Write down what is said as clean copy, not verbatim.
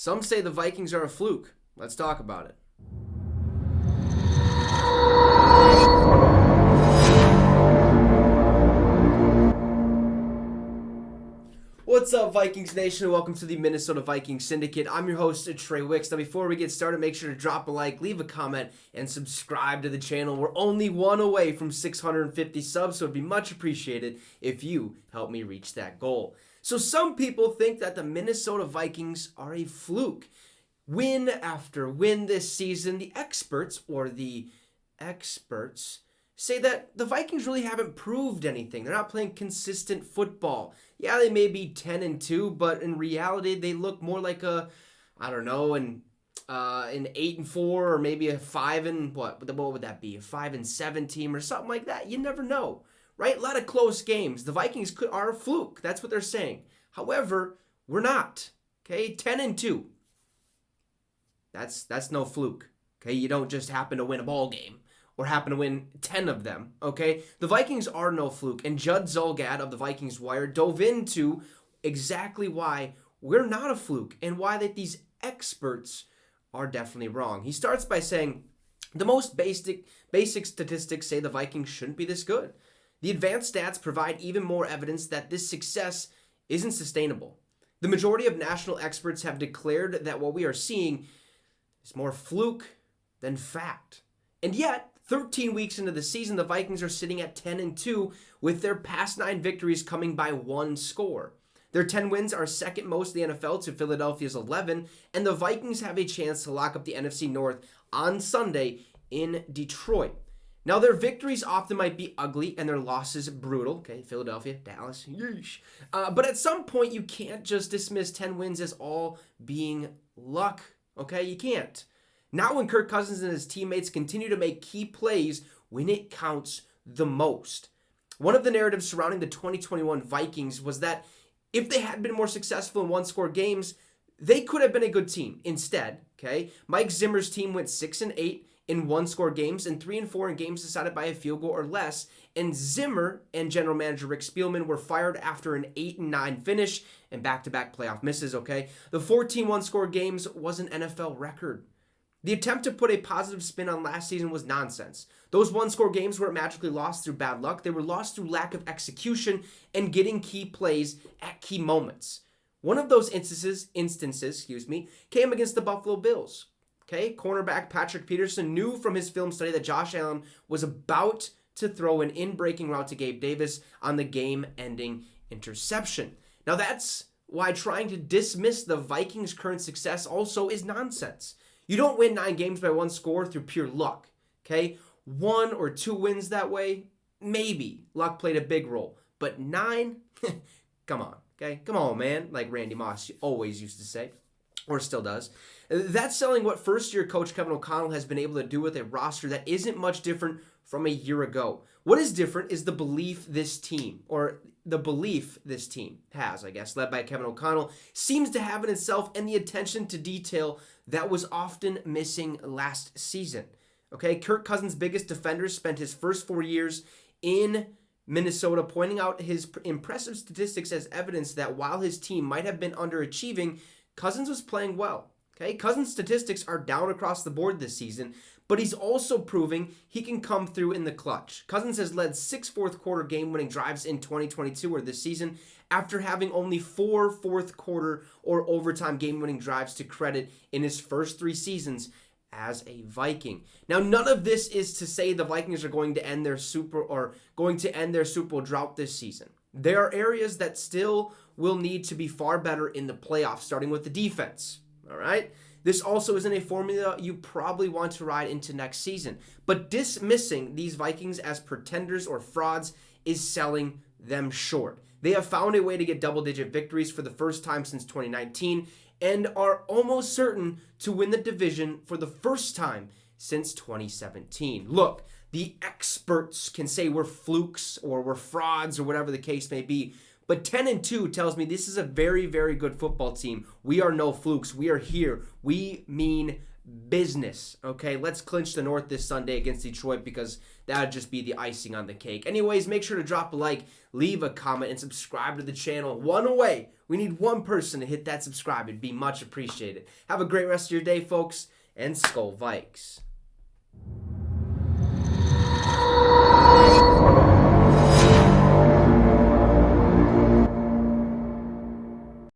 Some say the Vikings are a fluke. Let's talk about it. What's up, Vikings Nation, and welcome to the Minnesota Vikings Syndicate. I'm your host, Trey Wicks. Now, before we get started, make sure to drop a like, leave a comment, and subscribe to the channel. We're only one away from 650 subs, so it'd be much appreciated if you help me reach that goal. So some people think that the Minnesota Vikings are a fluke. Win after win this season, the experts say that the Vikings really haven't proved anything. They're not playing consistent football. Yeah, they may be 10-2, but in reality, they look more like an 8-4 or maybe a 5 what would that be? A 5-7 team or something like that. You never know, right? A lot of close games. The Vikings are a fluke. That's what they're saying. However, we're not. Okay, 10-2. That's no fluke. Okay, you don't just happen to win a ball game or happen to win 10 of them, okay? The Vikings are no fluke, and Judd Zulgad of the Vikings Wire dove into exactly why we're not a fluke and why that these experts are definitely wrong. He starts by saying, the most basic statistics say the Vikings shouldn't be this good. The advanced stats provide even more evidence that this success isn't sustainable. The majority of national experts have declared that what we are seeing is more fluke than fact. And yet, 13 weeks into the season, the Vikings are sitting at 10-2 with their past 9 victories coming by 1 score. Their 10 wins are second most in the NFL to Philadelphia's 11, and the Vikings have a chance to lock up the NFC North on Sunday in Detroit. Now, their victories often might be ugly and their losses brutal. Okay, Philadelphia, Dallas, yeesh. But at some point, you can't just dismiss 10 wins as all being luck. Okay, you can't. Not when Kirk Cousins and his teammates continue to make key plays when it counts the most. One of the narratives surrounding the 2021 Vikings was that if they had been more successful in one-score games, they could have been a good team. Instead, okay, Mike Zimmer's team went 6-8 in one-score games and 3-4 in games decided by a field goal or less. And Zimmer and general manager Rick Spielman were fired after an 8-9 finish and back-to-back playoff misses, okay? The 14 one-score games was an NFL record. The attempt to put a positive spin on last season was nonsense. Those one-score games weren't magically lost through bad luck. They were lost through lack of execution and getting key plays at key moments. One of those instances, came against the Buffalo Bills. Okay, cornerback Patrick Peterson knew from his film study that Josh Allen was about to throw an in-breaking route to Gabe Davis on the game-ending interception. Now that's why trying to dismiss the Vikings' current success also is nonsense. You don't win 9 games by 1 score through pure luck, okay? 1 or 2 wins that way, maybe. Luck played a big role. But 9? Come on, okay? Come on, man, like Randy Moss always used to say, or still does. That's selling what first-year coach Kevin O'Connell has been able to do with a roster that isn't much different from a year ago. What is different is the belief this team has, I guess, led by Kevin O'Connell, seems to have in itself and the attention to detail that was often missing last season. Okay, Kirk Cousins' biggest defenders spent his first 4 years in Minnesota pointing out his impressive statistics as evidence that while his team might have been underachieving, Cousins was playing well. Okay, Cousins' statistics are down across the board this season, but he's also proving he can come through in the clutch. Cousins has led 6 fourth-quarter game-winning drives in 2022 or this season after having only 4 fourth-quarter or overtime game-winning drives to credit in his first 3 seasons as a Viking. Now, none of this is to say the Vikings are going to end their Super Bowl drought this season. There are areas that still will need to be far better in the playoffs, starting with the defense. All right? This also isn't a formula you probably want to ride into next season. But dismissing these Vikings as pretenders or frauds is selling them short. They have found a way to get double-digit victories for the first time since 2019 and are almost certain to win the division for the first time since 2017. Look, the experts can say we're flukes or we're frauds or whatever the case may be, but 10-2 tells me this is a very, very good football team. We are no flukes. We are here. We mean business. Okay, let's clinch the North this Sunday against Detroit because that would just be the icing on the cake. Anyways, make sure to drop a like, leave a comment, and subscribe to the channel. One away. We need one person to hit that subscribe. It'd be much appreciated. Have a great rest of your day, folks, and SKOL Vikes.